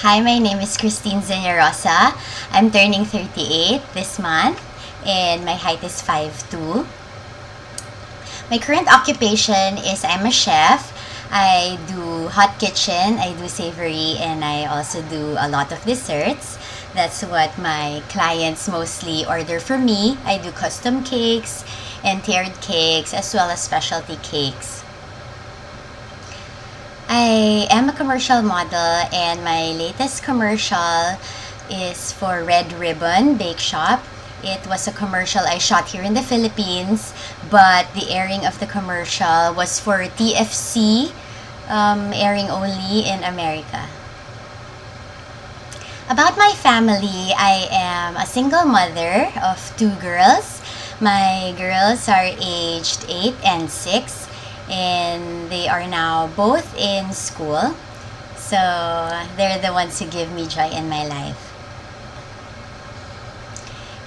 Hi, my name is Christine Zenarosa. I'm turning 38 this month and my height is 5'2". My current occupation is I'm a chef. I do hot kitchen, I do savory, and I also do a lot of desserts. That's what my clients mostly order from me. I do custom cakes and tiered cakes as well as specialty cakes. I am a commercial model and my latest commercial is for Red Ribbon Bake Shop. It was a commercial I shot here in the Philippines, but the airing of the commercial was for TFC, airing only in America. About my family, I am a single mother of 2 girls. My girls are aged 8 and 6, and they are now both in school. So they're the ones who give me joy in my life.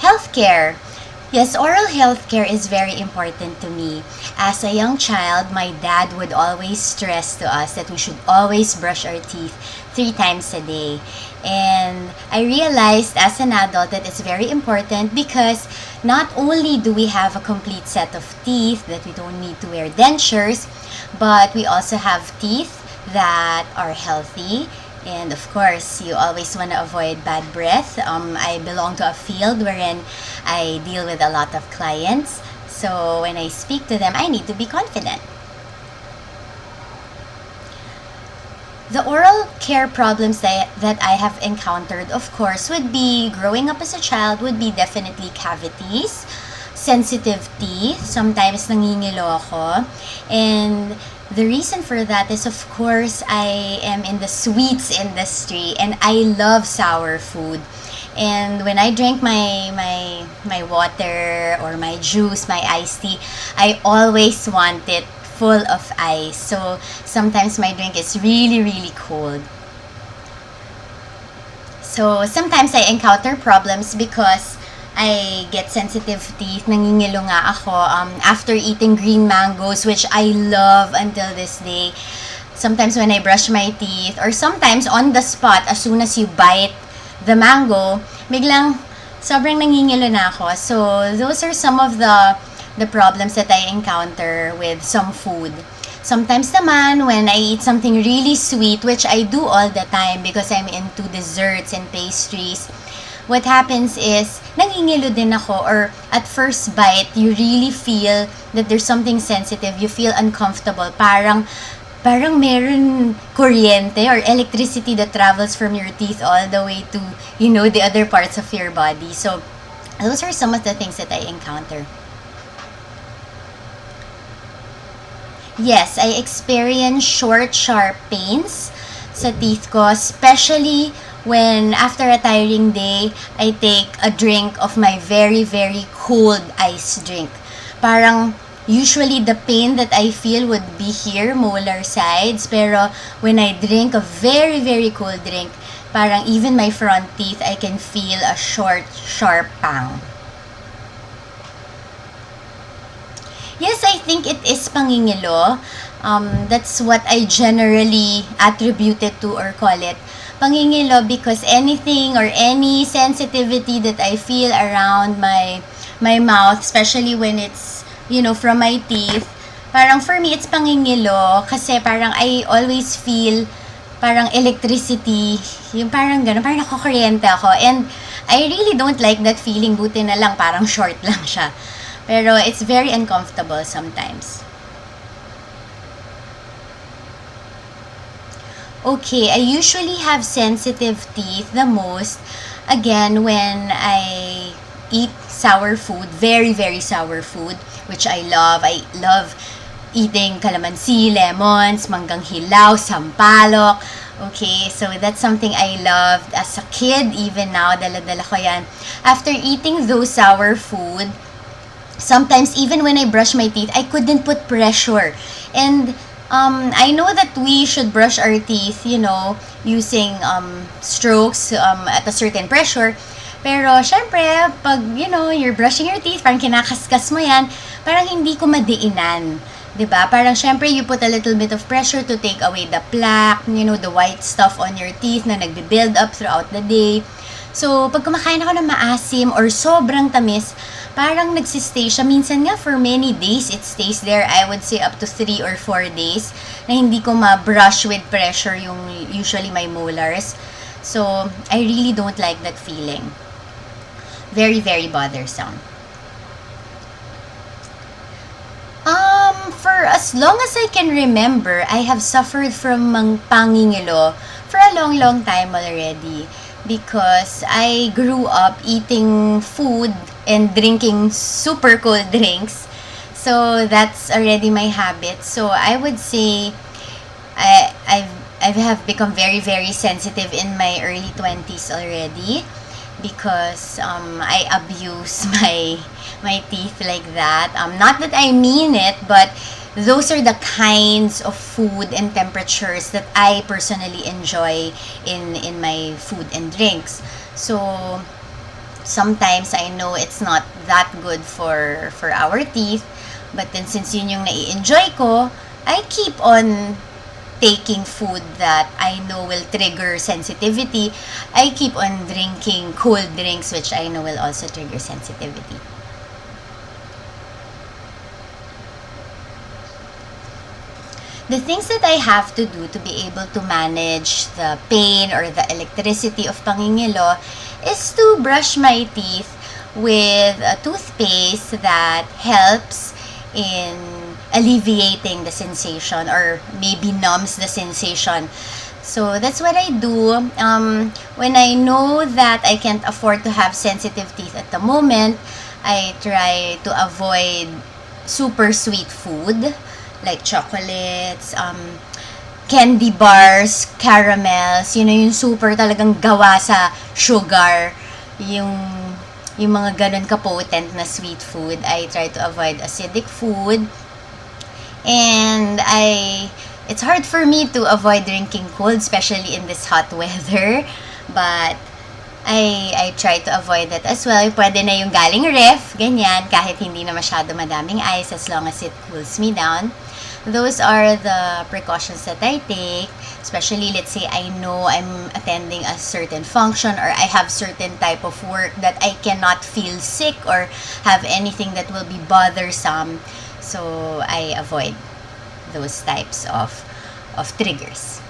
Healthcare. Yes, oral healthcare is very important to me. As a young child, my dad would always stress to us that we should always brush our teeth 3 times a day. And I realized as an adult that it's very important because not only do we have a complete set of teeth that we don't need to wear dentures, but we also have teeth that are healthy. And of course, you always want to avoid bad breath. I belong to a field wherein I deal with a lot of clients. So when I speak to them, I need to be confident. The oral care problems that I have encountered, of course, would be growing up as a child, would be definitely cavities, sensitive teeth. Sometimes nangingilo ako. And the reason for that is, of course, I am in the sweets industry and I love sour food. And when I drink my water or my juice, my iced tea, I always want it full of ice. So sometimes my drink is really, really cold. So sometimes I encounter problems because I get sensitive teeth. Nangingilo nga ako after eating green mangoes, which I love until this day. Sometimes when I brush my teeth, or sometimes on the spot, as soon as you bite the mango, biglang sobrang nangingilo na ako. So those are some of the problems that I encounter with some food. Sometimes naman, when I eat something really sweet, which I do all the time because I'm into desserts and pastries, what happens is, nangingilo din ako, or at first bite, you really feel that there's something sensitive, you feel uncomfortable, parang meron kuryente or electricity that travels from your teeth all the way to, the other parts of your body. So, those are some of the things that I encounter. Yes, I experience short, sharp pains sa teeth ko, especially when after a tiring day, I take a drink of my very, very cold ice drink. Parang, usually the pain that I feel would be here, molar sides, pero when I drink a very, very cold drink, parang even my front teeth, I can feel a short, sharp pang. Yes, I think it is pangingilo. That's what I generally attribute it to or call it pangingilo, because anything or any sensitivity that I feel around my mouth, especially when it's, from my teeth, parang for me, it's pangingilo kasi parang I always feel parang electricity, yung parang gano'n, parang nakukuryente ako. And I really don't like that feeling, buti na lang, parang short lang siya. Pero it's very uncomfortable sometimes. Okay, I usually have sensitive teeth the most, again, when I eat sour food, very, very sour food, which I love. I love eating calamansi, lemons, manggang hilaw, sampalok. Okay, so that's something I loved as a kid. Even now, dala-dala ko yan. After eating those sour food, sometimes even when I brush my teeth, I couldn't put pressure. And I know that we should brush our teeth, using strokes at a certain pressure. Pero, syempre, pag, you're brushing your teeth, parang kinakaskas mo yan, parang hindi ko madiinan 'Diba? Parang syempre you put a little bit of pressure to take away the plaque, the white stuff on your teeth na nagbe-build up throughout the day. So, pag kumakain ako ng maasim or sobrang tamis, parang nagsistay siya. Minsan nga, for many days, it stays there. I would say up to 3 or 4 days na hindi ko ma-brush with pressure yung usually my molars. So, I really don't like that feeling. Very, very bothersome. For as long as I can remember, I have suffered from pangingilo for a long, long time already. Because I grew up eating food and drinking super cold drinks. So that's already my habit. So I would say I have become very, very sensitive in my early 20s already because I abuse my teeth like that. Not that I mean it, but those are the kinds of food and temperatures that I personally enjoy in my food and drinks. So sometimes I know it's not that good for our teeth, but then since yun yung nai-enjoy ko, I keep on taking food that I know will trigger sensitivity. I keep on drinking cold drinks which I know will also trigger sensitivity. The things that I have to do to be able to manage the pain or the electricity of pangingilo is to brush my teeth with a toothpaste that helps in alleviating the sensation or maybe numbs the sensation. So that's what I do. When I know that I can't afford to have sensitive teeth at the moment, I try to avoid super sweet food like chocolates, candy bars, caramels, yung super talagang gawa sa sugar, yung mga ganun ka-potent na sweet food. I try to avoid acidic food. And it's hard for me to avoid drinking cold, especially in this hot weather. But I try to avoid that as well. Pwede na yung galing ref, ganyan, kahit hindi na masyado madaming ice as long as it cools me down. Those are the precautions that I take, especially let's say I know I'm attending a certain function or I have certain type of work that I cannot feel sick or have anything that will be bothersome. So I avoid those types of triggers.